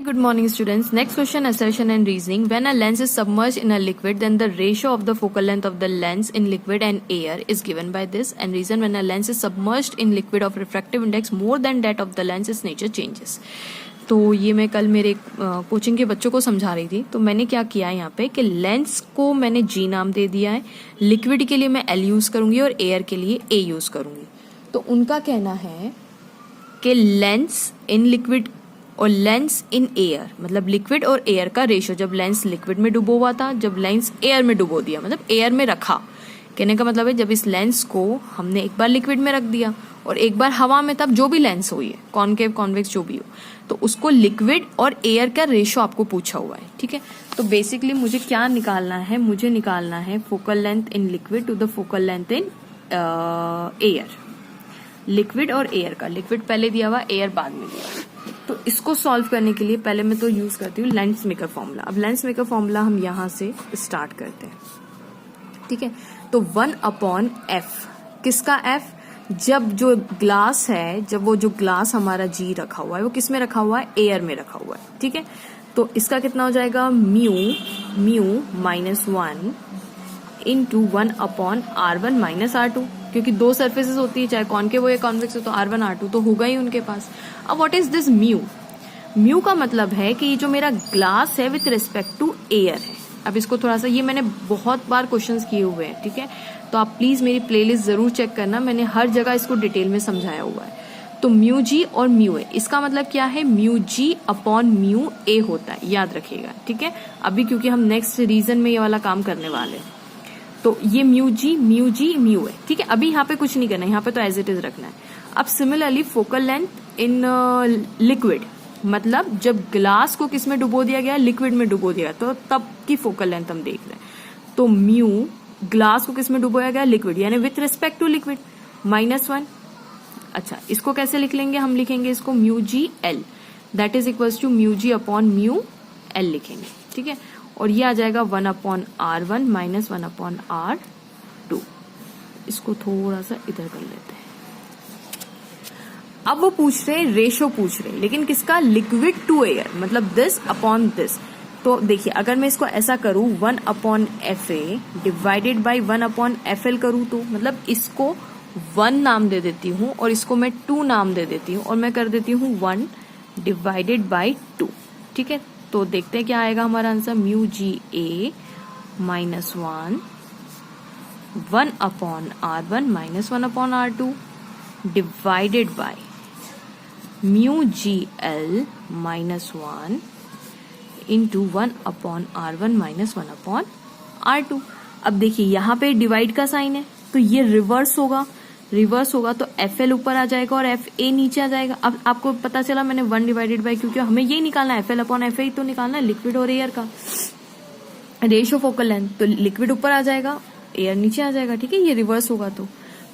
Good morning, students. Next question, assertion and reasoning. When a lens is submerged in a liquid, then the ratio of the focal length of the lens in liquid and air is given by this. And reason, when a lens is submerged in liquid of refractive index more than that of the lens, its nature changes. तो ये मैं कल मेरे coaching के बच्चों को समझा रही थी. तो मैंने क्या किया यहाँ पे कि लेंस को मैंने G नाम दे दिया है, लिक्विड के लिए मैं L यूज करूंगी और एयर के लिए A यूज करूंगी. तो उनका कहना है कि लेंस इन लिक्विड और लेंस इन एयर, मतलब लिक्विड और एयर का रेशो, जब लेंस लिक्विड में डुबो हुआ था, जब लेंस एयर में डुबो दिया, मतलब एयर में रखा, कहने का मतलब है जब इस लेंस को हमने एक बार लिक्विड में रख दिया और एक बार हवा में, तब जो भी लेंस हुई है, कॉनकेव कॉन्वेक्स जो भी हो, तो उसको लिक्विड और एयर का रेशो आपको पूछा हुआ है. ठीक है, तो बेसिकली मुझे क्या निकालना है, मुझे निकालना है focal length in liquid to the focal length in air. Liquid और एयर का, लिक्विड पहले दिया हुआ, एयर बाद में दिया. तो इसको सॉल्व करने के लिए पहले मैं तो यूज करती हूँ लेंस मेकर फॉर्मूला. अब लेंस मेकर फॉर्मूला हम यहां से स्टार्ट करते हैं. ठीक है, तो 1/f, किसका f, जब जो ग्लास है, जब वो जो ग्लास हमारा G रखा हुआ है वो किस में रखा हुआ है, एयर में रखा हुआ है. ठीक है, तो इसका कितना हो जाएगा, म्यू -1 इंटू 1/r1 - r2, क्योंकि दो सरफेसेस होती है, चाहे कॉनकेव हो या कॉन्वेक्स हो, तो r1 r2 तो होगा ही उनके पास. अब what is this mu, mu का मतलब है कि ये जो मेरा ग्लास है विथ रिस्पेक्ट टू एयर है. अब इसको थोड़ा सा, ये मैंने बहुत बार क्वेश्चंस किए हुए हैं. ठीक है, तो आप प्लीज मेरी प्लेलिस्ट जरूर चेक करना, मैंने हर जगह इसको डिटेल में समझाया हुआ है. तो म्यू जी और म्यू ए, इसका मतलब क्या है, mu ji upon mu A होता है, याद रखिएगा. ठीक है, अभी क्योंकि हम नेक्स्ट रीजन में ये वाला काम करने वाले हैं, तो ये म्यू जी म्यू है. ठीक है, अभी यहाँ पे कुछ नहीं करना है, यहाँ पे तो एज इट इज रखना है. अब similarly focal length in liquid, मतलब जब ग्लास को किस में डुबो दिया गया, लिक्विड में डुबो दिया, तो तब की फोकल लेंथ हम देख रहे हैं. तो म्यू ग्लास को किस में डुबोया गया, लिक्विड, यानी विथ रिस्पेक्ट टू लिक्विड, -1. अच्छा, इसको कैसे लिख लेंगे, हम लिखेंगे इसको mu ji L, that is equals to mu ji upon mu L लिखेंगे. ठीक है, और ये आ जाएगा 1/r1 - 1/r2. इसको थोड़ा सा इधर कर लेते हैं. अब वो पूछ रहे हैं, रेशो पूछ रहे हैं, लेकिन किसका, लिक्विड टू एयर, मतलब दिस अपॉन दिस. तो देखिए, अगर मैं इसको ऐसा करूं 1/FA डिवाइडेड बाई 1/FL करूं, तो मतलब इसको 1 नाम दे देती हूं और इसको मैं 2 नाम दे देती हूं और मैं कर देती हूं 1 डिवाइडेड बाई 2. ठीक है, तो देखते हैं क्या आएगा हमारा answer, mu g a -1 1/r1 - 1/r2 divided by mu ji l -1 into 1/r1 - 1/r2. अब देखिए यहाँ पे डिवाइड का साइन है, तो ये रिवर्स होगा, तो FL ऊपर आ जाएगा और FA नीचे आ जाएगा. अब आपको पता चला मैंने 1 डिवाइडेड बाय, क्योंकि हमें ये निकालना है, FL/FA तो निकालना है, लिक्विड और एयर का रेशियो फोकल लेंथ. तो लिक्विड ऊपर आ जाएगा, एयर नीचे आ जाएगा. ठीक है, ये रिवर्स होगा. तो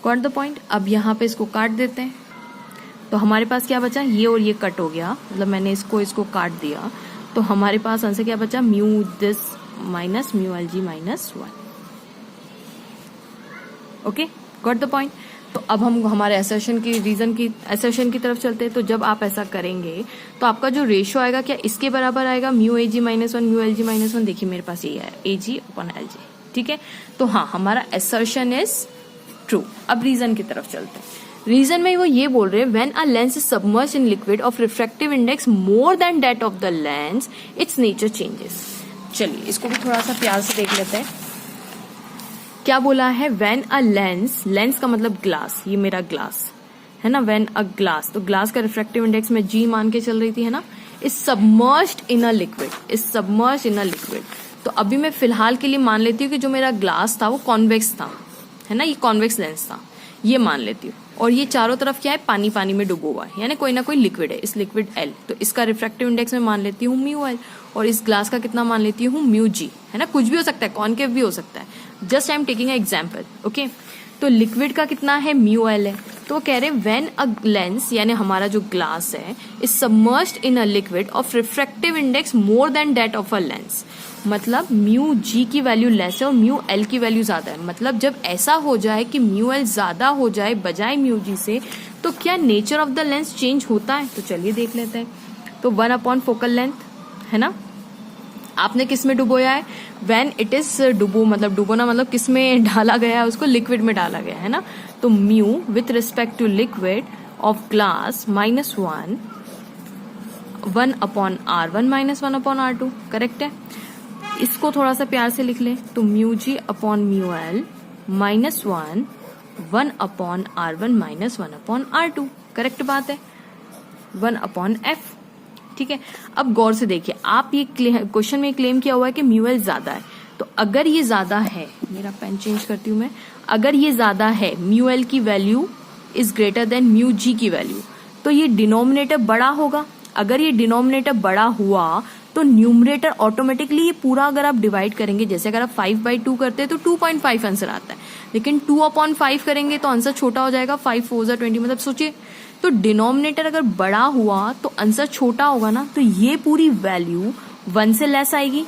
गॉट द पॉइंट. अब यहाँ पे इसको काट देते हैं, तो हमारे पास क्या बचा, ये और ये कट हो गया, मतलब मैंने इसको काट दिया, तो हमारे पास आंसर क्या बचा, mu this minus mu L G -1. Okay, got the point. तो अब हम हमारे असर्शन की तरफ चलते हैं. तो जब आप ऐसा करेंगे तो आपका जो रेशियो आएगा, क्या इसके बराबर आएगा, mu A ji -1 mu L G -1. देखिए मेरे पास ये है, ए जी अपॉन एल जी. ठीक है, तो हाँ, हमारा असर्शन इज ट्रू. अब रीजन की तरफ चलते हैं. रीजन में वो ये बोल रहे हैं, when a lens is submerged in liquid of refractive index more than that of the lens, it's nature changes. चलिए इसको भी थोड़ा सा प्यार से देख लेते हैं. क्या बोला है, व्हेन अ लेंस का मतलब ग्लास, ये मेरा ग्लास है ना, व्हेन अ ग्लास, तो ग्लास का रिफ्रैक्टिव इंडेक्स में G मान के चल रही थी, है ना, is submerged in a liquid. तो अभी मैं फिलहाल के लिए मान लेती हूँ कि जो मेरा ग्लास था वो कॉन्वेक्स था, है ना, ये कॉन्वेक्स लेंस था, ये मान लेती हूँ. और ये चारों तरफ क्या है, पानी में डूबा हुआ है, यानी कोई ना कोई लिक्विड है, इस लिक्विड L. तो इसका रिफ्रैक्टिव इंडेक्स में मान लेती हूँ म्यू L, और इस ग्लास का कितना मान लेती हूँ, म्यू G, है ना, कुछ भी हो सकता है, कॉनकेव भी हो सकता है, just I am taking a example. Okay, तो लिक्विड का कितना है, म्यू L है. तो कह रहे हैं व्हेन अ लेंस, यानी हमारा जो ग्लास है, is submerged in a liquid of refractive index more than that of a lens, मतलब म्यू जी की वैल्यू लेस है और म्यू एल की वैल्यू ज्यादा है. मतलब जब ऐसा हो जाए कि म्यू एल ज्यादा हो जाए बजाय म्यू जी से, तो क्या nature of the lens change होता है. तो चलिए देख लेते हैं. तो 1 अपॉन फोकल लेंथ, है ना। आपने किस में डुबोया है, व्हेन इट इज डुबोना मतलब किस में डाला गया है, उसको लिक्विड में डाला गया है ना। तो mu with respect to liquid of glass -1 1 upon R1 -1 upon R2, correct है। इसको थोड़ा सा प्यार से लिख ले, तो म्यू जी upon mu L -1 1 upon R1 -1 upon R2, correct बात है, 1 अपॉन F, ठीक है। अब गौर से देखिए, आप ये क्वेश्चन में क्लेम किया हुआ है कि म्यू एल ज्यादा है, तो अगर ये ज्यादा है, मेरा पेन चेंज करती हूं मैं, अगर ये ज्यादा है, म्यू एल की value is greater than mu G की वैल्यू, तो ये डिनोमिनेटर बड़ा होगा। अगर ये डिनोमिनेटर बड़ा हुआ तो न्यूमरेटर ऑटोमेटिकली ये पूरा अगर आप डिवाइड करेंगे, जैसे अगर आप 5/2 करते हैं तो 2.5 आंसर आता है, लेकिन 2/5 करेंगे तो आंसर छोटा हो जाएगा, 5 4 जा 20, मतलब सोचिए, तो डिनोमिनेटर अगर बड़ा हुआ तो आंसर छोटा होगा ना, तो ये पूरी वैल्यू 1 से लेस आएगी,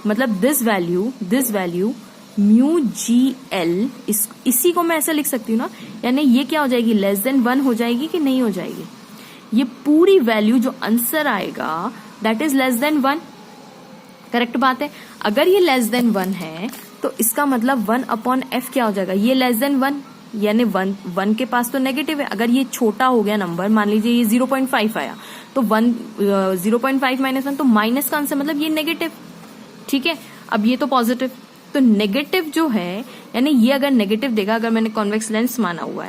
मतलब this value mu G L, इसी को मैं ऐसा लिख सकती हूँ ना, यानी ये क्या हो जाएगी, लेस देन 1 हो जाएगी कि नहीं हो जाएगी, ये पूरी वैल्यू जो आंसर आएगा that is less than 1, correct बात है। अगर ये लेस देन 1 है तो इसका मतलब 1 अपॉन एफ क्या हो जाएगा, ये लेस देन 1, यानी 1 के पास तो नेगेटिव है। अगर ये छोटा हो गया नंबर, मान लीजिए ये 0.5 आया, तो 0.5 -1 तो माइनस का आंसर, मतलब ये नेगेटिव, ठीक है। अब ये तो पॉजिटिव, तो नेगेटिव जो है, यानी ये अगर नेगेटिव देगा, अगर मैंने कॉन्वेक्स लेंस माना हुआ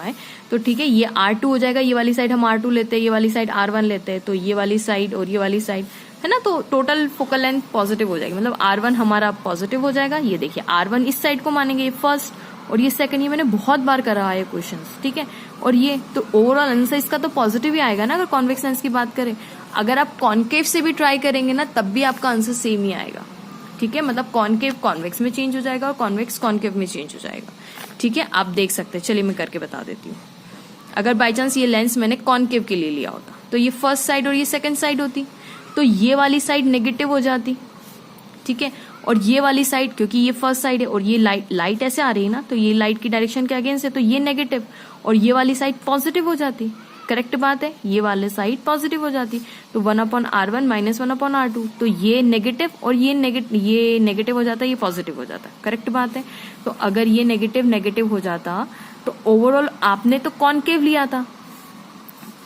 है, तो ठीक है, ये R2 हो जाएगा, ये वाली साइड हम R2 लेते हैं, ये वाली साइड R1 लेते हैं, तो ये वाली साइड और ये वाली साइड, है ना, तो टोटल फोकल लेंथ पॉजिटिव हो जाएगी, मतलब R1 हमारा पॉजिटिव हो जाएगा। ये देखिए R1 इस साइड को मानेंगे, ये फर्स्ट, और ये सेकंड, ये मैंने बहुत बार करा है क्वेश्चन, ठीक है। और ये तो ओवरऑल आंसर इसका तो पॉजिटिव ही आएगा ना, अगर कॉन्वेक्स लेंस की बात करें। अगर आप कॉन्केव से भी ट्राई करेंगे ना, तब भी आपका आंसर सेम ही आएगा, ठीक है, मतलब कॉन्केव कॉन्वेक्स में चेंज हो जाएगा और कॉन्वेक्स कॉन्केव में चेंज हो जाएगा, ठीक है। आप देख सकते हैं, चलिए मैं करके बता देती हूँ। अगर बाई चांस ये लेंस मैंने कॉन्केव के लिए लिया होता, तो ये फर्स्ट साइड और ये सेकंड साइड होती, तो ये वाली साइड नेगेटिव हो जाती, ठीक है, और ये वाली साइड, क्योंकि ये फर्स्ट साइड है और ये लाइट ऐसे आ रही है ना, तो ये लाइट की डायरेक्शन के अगेंस्ट है, तो ये नेगेटिव, और ये वाली साइड पॉजिटिव हो जाती, करेक्ट बात है, ये वाले साइड पॉजिटिव हो जाती, तो 1 अपॉन R1 -1 अपॉन R2, तो ये नेगेटिव और ये नेगेटिव हो जाता है, ये पॉजिटिव हो जाता है, करेक्ट बात है। तो अगर ये नेगेटिव हो जाता, तो ओवरऑल आपने तो कॉन्केव लिया था,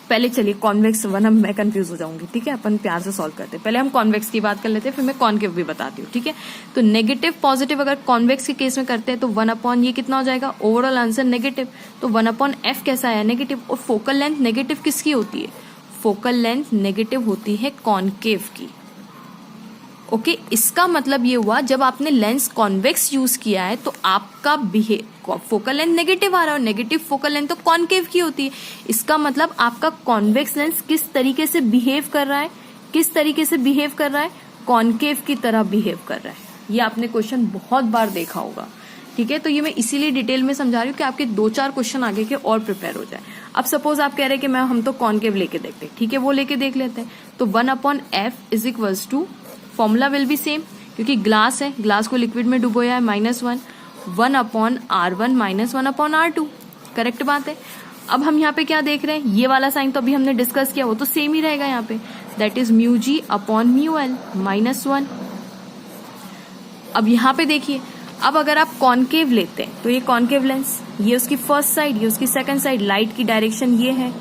पहले चलिए कॉन्वेक्स वन, मैं कंफ्यूज हो जाऊंगी, ठीक है, अपन प्यार से सॉल्व करते हैं, पहले हम कॉन्वेक्स की बात कर लेते हैं, फिर मैं कॉन्केव भी बताती हूँ, ठीक है। तो नेगेटिव पॉजिटिव अगर कॉन्वेक्स के केस में करते हैं, तो 1 अपॉन ये कितना हो जाएगा, ओवरऑल आंसर नेगेटिव, तो 1 अपॉन एफ कैसा आया, नेगेटिव। और फोकल लेंथ नेगेटिव किसकी होती है, फोकल लेंथ नेगेटिव होती है कॉन्केव की, ओके। इसका मतलब ये हुआ, जब आपने लेंस कॉन्वेक्स यूज किया है तो आपका फोकल लेंथ नेगेटिव आ रहा है, और नेगेटिव फोकल लेंथ तो कॉन्केव की होती है। इसका मतलब आपका कॉन्वेक्स लेंस किस तरीके से बिहेव कर रहा है, कॉन्केव की तरह बिहेव कर रहा है। ये आपने क्वेश्चन बहुत बार देखा होगा, ठीक है। तो ये मैं इसीलिए डिटेल में समझा रही हूँ कि आपके 2-4 क्वेश्चन आगे के और प्रिपेयर हो जाए। अब सपोज आप कह रहे हैं कि हम तो कॉन्केव लेके देखते हैं, ठीक है, वो लेके देख लेते हैं। तो 1 upon f is equals to, formula will be same, क्योंकि ग्लास है, ग्लास को लिक्विड में डुबोया है, -1 upon R1 -1 upon R2, correct बात है। अब हम यहाँ पे क्या देख रहे हैं, ये वाला साइन तो अभी हमने डिस्कस किया, वो तो सेम ही रहेगा यहाँ पे, that is mu ji upon mu L -1। अब यहाँ पे देखिए, अब अगर आप कॉन्केव लेते हैं, तो ये कॉन्केव लेंस, ये उसकी फर्स्ट साइड, ये उसकी सेकंड साइड, लाइट की डायरेक्शन ये है,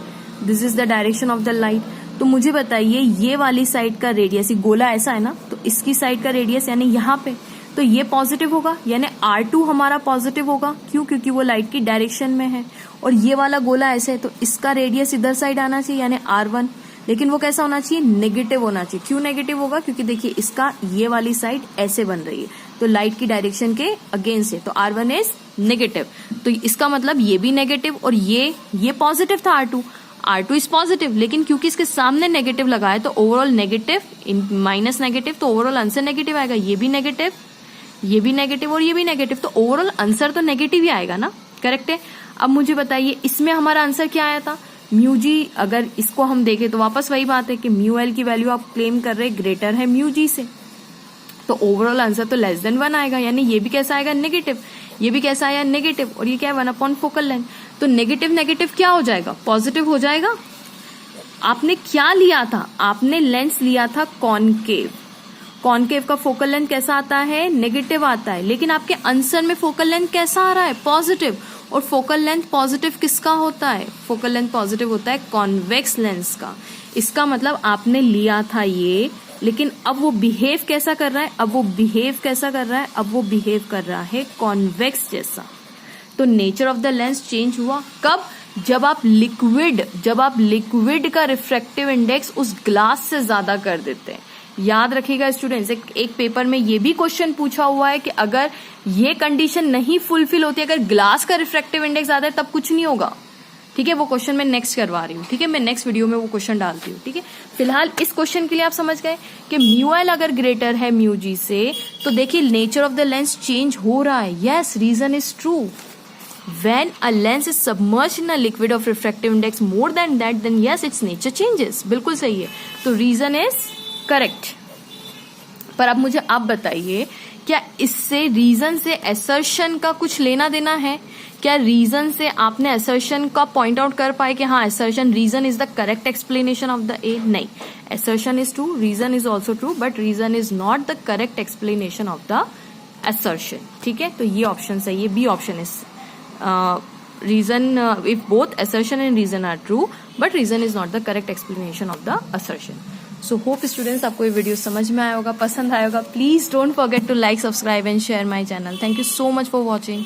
this is the direction of the light. तो मुझे बताइए, ये वाली साइड का रेडियस, ये गोला ऐसा है ना, तो इसकी साइड का रेडियस यानी यहाँ पे, तो ये पॉजिटिव होगा, यानी R2 हमारा पॉजिटिव होगा, क्यों, क्योंकि वो लाइट की डायरेक्शन में है। और ये वाला गोला ऐसे है, तो इसका रेडियस इधर साइड आना चाहिए, यानी R1, लेकिन वो कैसा होना चाहिए, नेगेटिव होना चाहिए। क्यों नेगेटिव होगा, क्योंकि देखिए इसका ये वाली साइड ऐसे बन रही है, तो लाइट की डायरेक्शन के अगेंस्ट है, तो R1 इज नेगेटिव। तो इसका मतलब ये भी नेगेटिव, और ये पॉजिटिव था R2 इज पॉजिटिव, लेकिन क्योंकि इसके सामने नेगेटिव लगा है, तो ओवरऑल नेगेटिव माइनस नेगेटिव, तो ओवरऑल आंसर नेगेटिव आएगा। ये भी नेगेटिव और ये भी नेगेटिव, तो ओवरऑल आंसर तो नेगेटिव ही आएगा ना, करेक्ट है। अब मुझे बताइए, इसमें हमारा आंसर क्या आया था, म्यू जी। अगर इसको हम देखें तो वापस वही बात है कि म्यू एल की वैल्यू आप क्लेम कर रहे ग्रेटर है म्यू जी से, तो ओवरऑल आंसर तो लेस देन 1 आएगा, यानी ये भी कैसा आएगा, नेगेटिव, ये भी कैसा आया, नेगेटिव, और ये क्या है, 1 अपॉन फोकल लेंथ। तो नेगेटिव क्या हो जाएगा, पॉजिटिव हो जाएगा। आपने क्या लिया था, आपने लेंस लिया था कॉनकेव। कॉनकेव का फोकल लेंथ कैसा आता है, नेगेटिव आता है, लेकिन आपके आंसर में फोकल लेंथ कैसा आ रहा है, पॉजिटिव। और फोकल लेंथ पॉजिटिव किसका होता है, फोकल लेंथ पॉजिटिव होता है कॉन्वेक्स लेंस का। इसका मतलब आपने लिया था ये, लेकिन अब वो बिहेव कैसा कर रहा है, अब वो बिहेव कैसा कर रहा है, अब वो बिहेव कर रहा है कॉन्वेक्स जैसा। तो nature of the lens change हुआ कब, जब आप लिक्विड का रिफ्रैक्टिव इंडेक्स उस ग्लास से ज्यादा कर देते हैं। याद रखिएगा स्टूडेंट्स, एक पेपर में ये भी क्वेश्चन पूछा हुआ है कि अगर ये कंडीशन नहीं फुलफिल होती, अगर ग्लास का रिफ्रैक्टिव इंडेक्स ज्यादा है तब कुछ नहीं होगा। ठीक है, वो क्वेश्चन मैं नेक्स्ट करवा रही हूँ। ठीक है, मैं नेक्स्ट वीडियो में वो क्वेश्चन डालती हूँ। ठीक है, फिलहाल इस क्वेश्चन के लिए आप समझ गए कि म्यू एल अगर ग्रेटर है म्यू जी से, तो देखिए nature of the lens change हो रहा है। Yes, reason is true. When a lens is submerged in a liquid of refractive index more than that, then yes, its nature changes. बिल्कुल सही है, तो रीजन इज करेक्ट। पर अब मुझे आप बताइए, क्या इससे रीजन से असर्शन का कुछ लेना देना है? क्या रीजन से आपने असर्शन का पॉइंट आउट कर पाए कि हाँ assertion reason is the correct explanation of the A? नहीं, assertion is true, reason is also true, but reason is not the correct explanation of the assertion. ठीक है, तो ये ऑप्शन सही है, B option is reason if both assertion and reason are true, but reason is not the correct explanation of the assertion. So hope students आपको ये video समझ में आया होगा, पसंद आया होगा. Please don't forget to like, subscribe and share my channel. Thank you so much for watching.